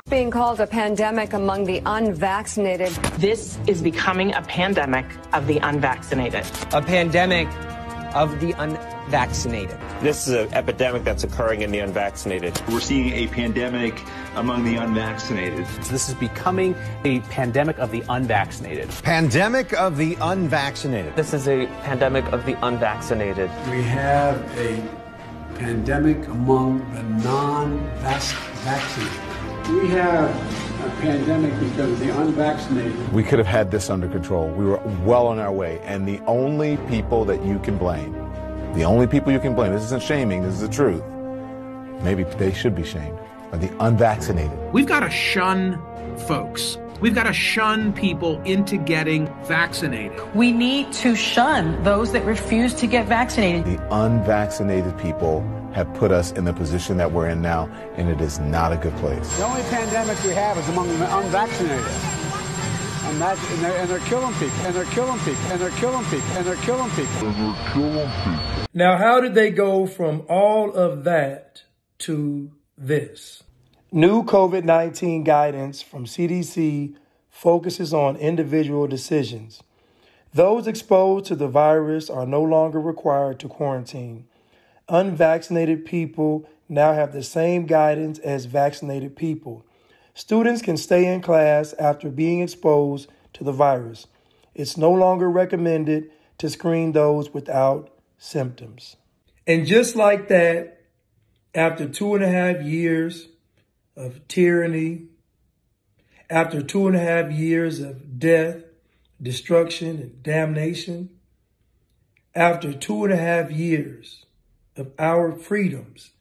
Being called a pandemic among the unvaccinated. This is becoming a pandemic of the unvaccinated. A pandemic of the unvaccinated. This is an epidemic that's occurring in the unvaccinated. We're seeing a pandemic among the unvaccinated. This is becoming a pandemic of the unvaccinated. Pandemic of the unvaccinated. This is a pandemic of the unvaccinated. We have a pandemic among the non-vaccinated. We have a pandemic because of the unvaccinated. We could have had this under control. We were well on our way. And the only people that you can blame, this isn't shaming, this is the truth. Maybe they should be shamed, are the unvaccinated. We've got to shun folks. We've got to shun people into getting vaccinated. We need to shun those that refuse to get vaccinated. The unvaccinated people have put us in the position that we're in now, and it is not a good place. The only pandemic we have is among the unvaccinated. And they're killing people, and they're killing people, and they're killing people, and they're killing people. And they're killing people. Now, how did they go from all of that to this? New COVID-19 guidance from CDC focuses on individual decisions. Those exposed to the virus are no longer required to quarantine. Unvaccinated people now have the same guidance as vaccinated people. Students can stay in class after being exposed to the virus. It's no longer recommended to screen those without symptoms. And just like that, after 2.5 years of tyranny, after 2.5 years of death, destruction, and damnation, after 2.5 years of our freedoms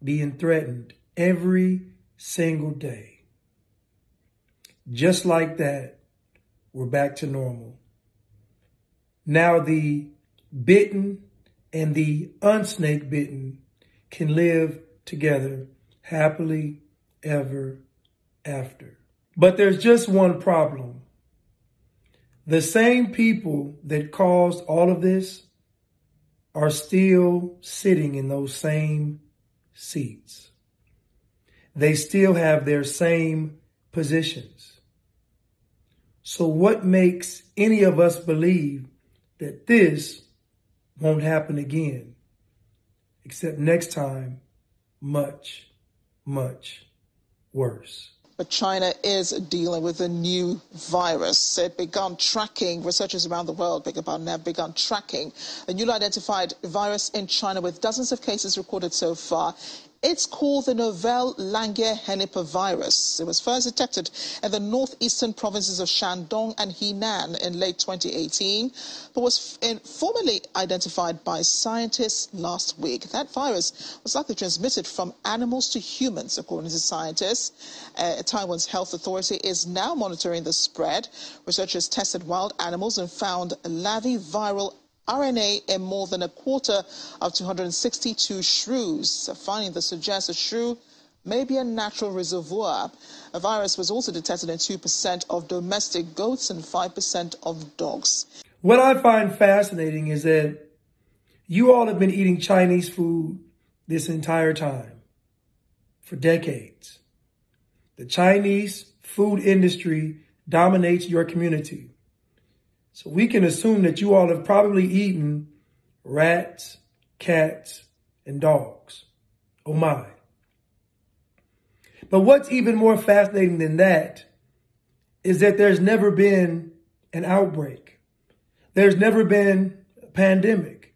being threatened every single day, just like that, we're back to normal. Now the bitten and the unsnake bitten can live together happily ever after. But there's just one problem. The same people that caused all of this are still sitting in those same seats. They still have their same positions. So what makes any of us believe that this won't happen again? Except next time, much, much worse. But China is dealing with a new virus. It began tracking, researchers around the world have begun tracking a newly identified virus in China with dozens of cases recorded so far. It's called the novel Lange-Henipa-virus. It was first detected in the northeastern provinces of Shandong and Henan in late 2018, but was formally identified by scientists last week. That virus was likely transmitted from animals to humans, according to scientists. Taiwan's health authority is now monitoring the spread. Researchers tested wild animals and found laviviral RNA in more than a quarter of 262 shrews. A finding that suggests a shrew may be a natural reservoir. A virus was also detected in 2% of domestic goats and 5% of dogs. What I find fascinating is that you all have been eating Chinese food this entire time, for decades. The Chinese food industry dominates your community. So we can assume that you all have probably eaten rats, cats, and dogs. Oh my. But what's even more fascinating than that is that there's never been an outbreak. There's never been a pandemic.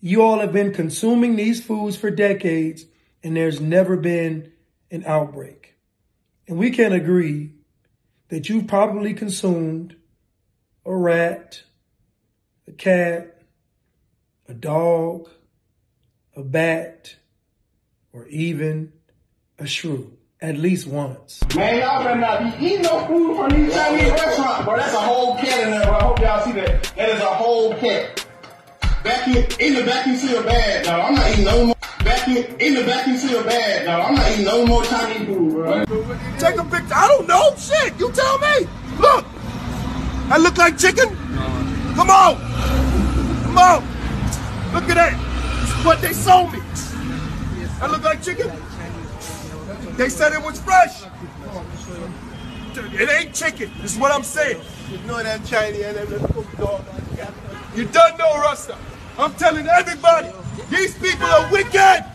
You all have been consuming these foods for decades, and there's never been an outbreak. And we can agree that you've probably consumed a rat, a cat, a dog, a bat, or even a shrew at least once. Man, y'all better not be eating no food from these Chinese restaurants, bro. That's a whole cat in there, bro. I hope y'all see that. That is a whole cat. In the vacuum seal bag, dog. I'm not eating no more. In the vacuum seal bag, dog. I'm not eating no more Chinese food, bro. Take a picture. I don't know. Shit, you tell me. Look. I look like chicken? Come on. Come on. Look at that. This is what they sold me. I look like chicken? They said it was fresh. It ain't chicken. This is what I'm saying. You know that Chinese and that dog. You done know, Rasta. I'm telling everybody, these people are wicked.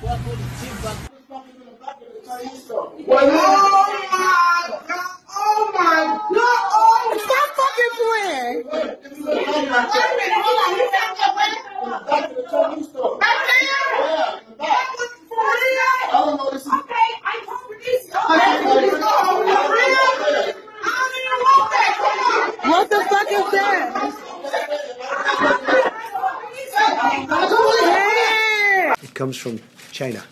Oh my God! Oh, stop fucking playing! What the fuck is that? It comes from China.